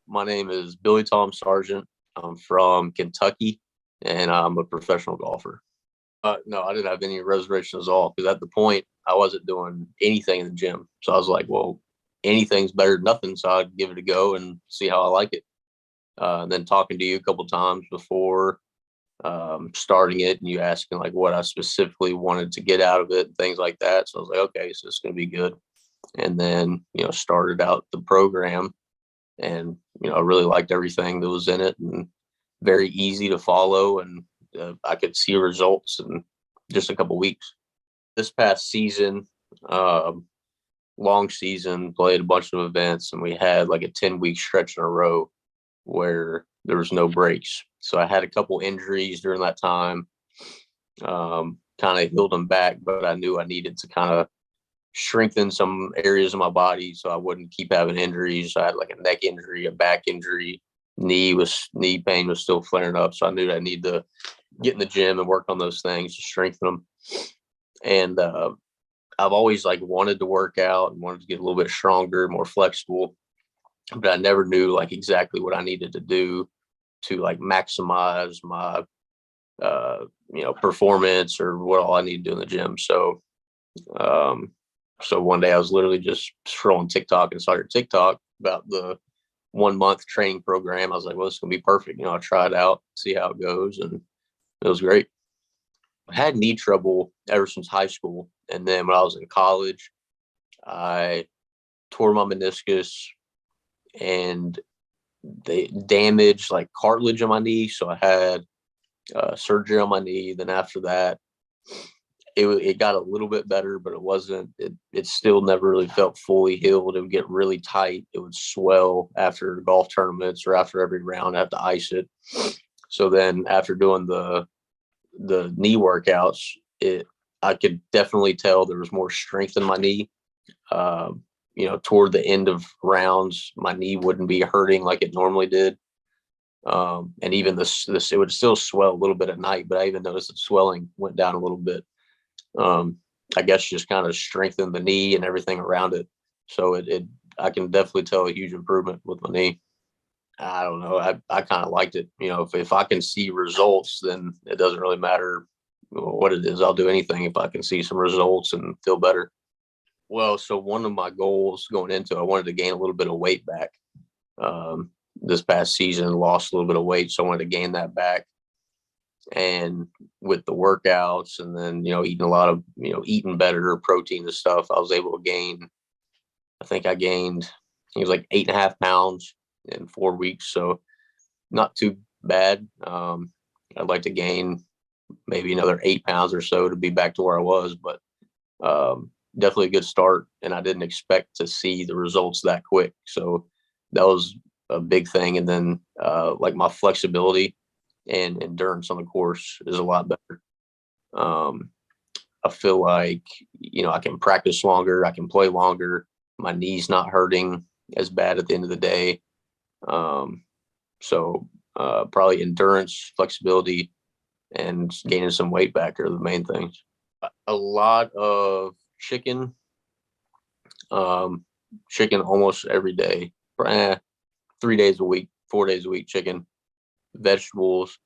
My name is Billy Tom Sargent. I'm from Kentucky, and I'm a professional golfer. No, I didn't have any reservations at all because at the point I wasn't doing anything in the gym. So I was like, well, anything's better than nothing. So I'd give it a go and see how I like it. And then talking to you a couple times before starting it, and you asking like what I specifically wanted to get out of it and things like that. So I was like, okay, so it's going to be good. And then, started out the program and, I really liked everything that was in it and very easy to follow. And I could see results in just a couple weeks. This past season, long season, played a bunch of events, and we had like a 10-week stretch in a row where there was no breaks. So I had a couple injuries during that time, kind of healed them back, but I knew I needed to kind of strengthen some areas of my body so I wouldn't keep having injuries. I had like a neck injury, a back injury, knee pain was still flaring up. So I knew I needed to get in the gym and work on those things to strengthen them. And I've always like wanted to work out and wanted to get a little bit stronger, more flexible, but I never knew like exactly what I needed to do to like maximize my performance or what all I need to do in the gym. So one day I was literally just scrolling TikTok and saw your TikTok about the 1 month training program. I was like, well, it's gonna be perfect. I'll try it out, see how it goes, and it was great. I had knee trouble ever since high school, and then when I was in college, I tore my meniscus and they damaged like cartilage on my knee. So I had surgery on my knee. Then after that, it got a little bit better, but it wasn't. It still never really felt fully healed. It would get really tight. It would swell after golf tournaments or after every round. I have to ice it. So then after doing the knee workouts, I could definitely tell there was more strength in my knee. Toward the end of rounds, my knee wouldn't be hurting like it normally did. And even this it would still swell a little bit at night, but I even noticed the swelling went down a little bit. I guess just kind of strengthened the knee and everything around it. So I can definitely tell a huge improvement with my knee. I don't know. I kind of liked it. If I can see results, then it doesn't really matter what it is. I'll do anything if I can see some results and feel better. Well, so one of my goals going into it, I wanted to gain a little bit of weight back. This past season, lost a little bit of weight, so I wanted to gain that back. And with the workouts and then, eating a lot of, eating better protein and stuff, I was able to gain, I think I gained, it was like 8.5 pounds in 4 weeks. So not too bad. I'd like to gain maybe another 8 pounds or so to be back to where I was, but definitely a good start. And I didn't expect to see the results that quick. So that was a big thing. And then like my flexibility and endurance on the course is a lot better. I feel like, I can practice longer. I can play longer. My knee's not hurting as bad at the end of the day. So probably endurance, flexibility, and gaining some weight back are the main things. A lot of chicken, chicken almost every day, 3 days a week, 4 days a week, chicken, vegetables,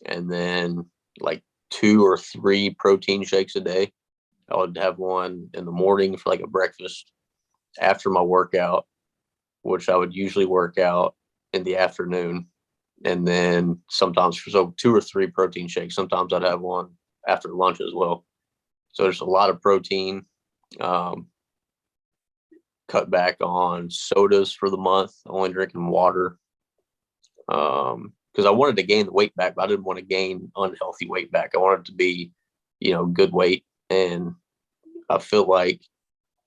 and then like 2 or 3 protein shakes a day. I would have one in the morning for like a breakfast after my workout, which I would usually work out in the afternoon. And then sometimes, so 2 or 3 protein shakes. Sometimes I'd have one after lunch as well. So there's a lot of protein. Cut back on sodas for the month, only drinking water. Because I wanted to gain the weight back, but I didn't want to gain unhealthy weight back. I wanted it to be, good weight. And I feel like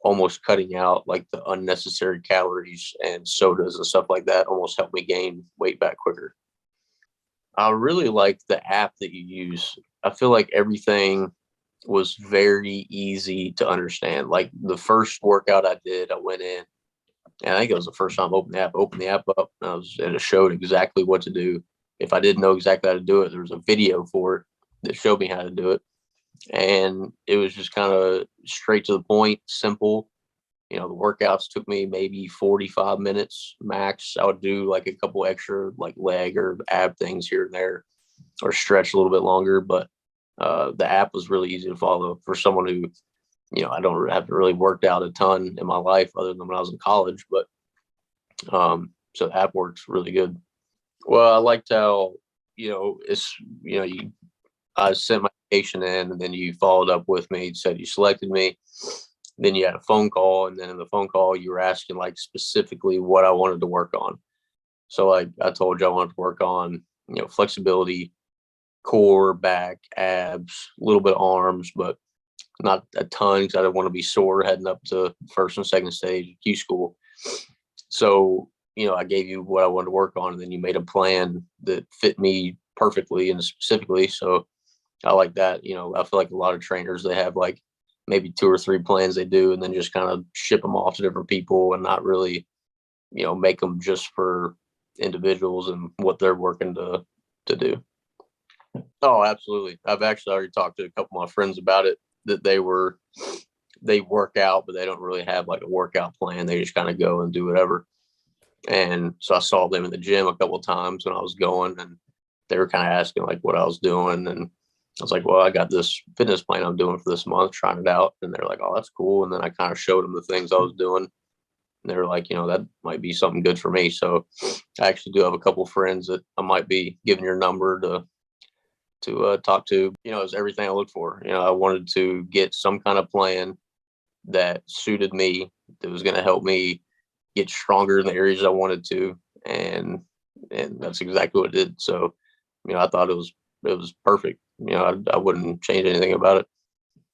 almost cutting out like the unnecessary calories and sodas and stuff like that almost helped me gain weight back quicker. I really like the app that you use. I feel like everything was very easy to understand. Like the first workout I did, I went in, and I think it was the first time I opened the app up, and it showed exactly what to do. If I didn't know exactly how to do it, there was a video for it that showed me how to do it. And it was just kind of straight to the point, simple. The workouts took me maybe 45 minutes max. I would do like a couple extra like leg or ab things here and there, or stretch a little bit longer. But the app was really easy to follow for someone who, I don't have really worked out a ton in my life other than when I was in college. But so the app works really good. Well, I liked how, it's, I sent my application in, and then you followed up with me, said you selected me. Then you had a phone call, and then in the phone call, you were asking like specifically what I wanted to work on. So like I told you, I wanted to work on, flexibility, core, back, abs, a little bit of arms, but not a ton because I didn't want to be sore heading up to first and second stage Q school. So, I gave you what I wanted to work on, and then you made a plan that fit me perfectly and specifically. So I like that. I feel like a lot of trainers, they have like maybe 2 or 3 plans they do and then just kind of ship them off to different people and not really, make them just for individuals and what they're working to do. Oh, absolutely. I've actually already talked to a couple of my friends about it, that they work out, but they don't really have like a workout plan. They just kind of go and do whatever. And so I saw them in the gym a couple of times when I was going, and they were kind of asking like what I was doing. And I was like, well, I got this fitness plan I'm doing for this month, trying it out. And they're like, oh, that's cool. And then I kind of showed them the things I was doing. And they were like, that might be something good for me. So I actually do have a couple of friends that I might be giving your number to talk to. It's everything I look for. I wanted to get some kind of plan that suited me, that was going to help me get stronger in the areas I wanted to, and that's exactly what it did. So, I thought it was perfect. I wouldn't change anything about it.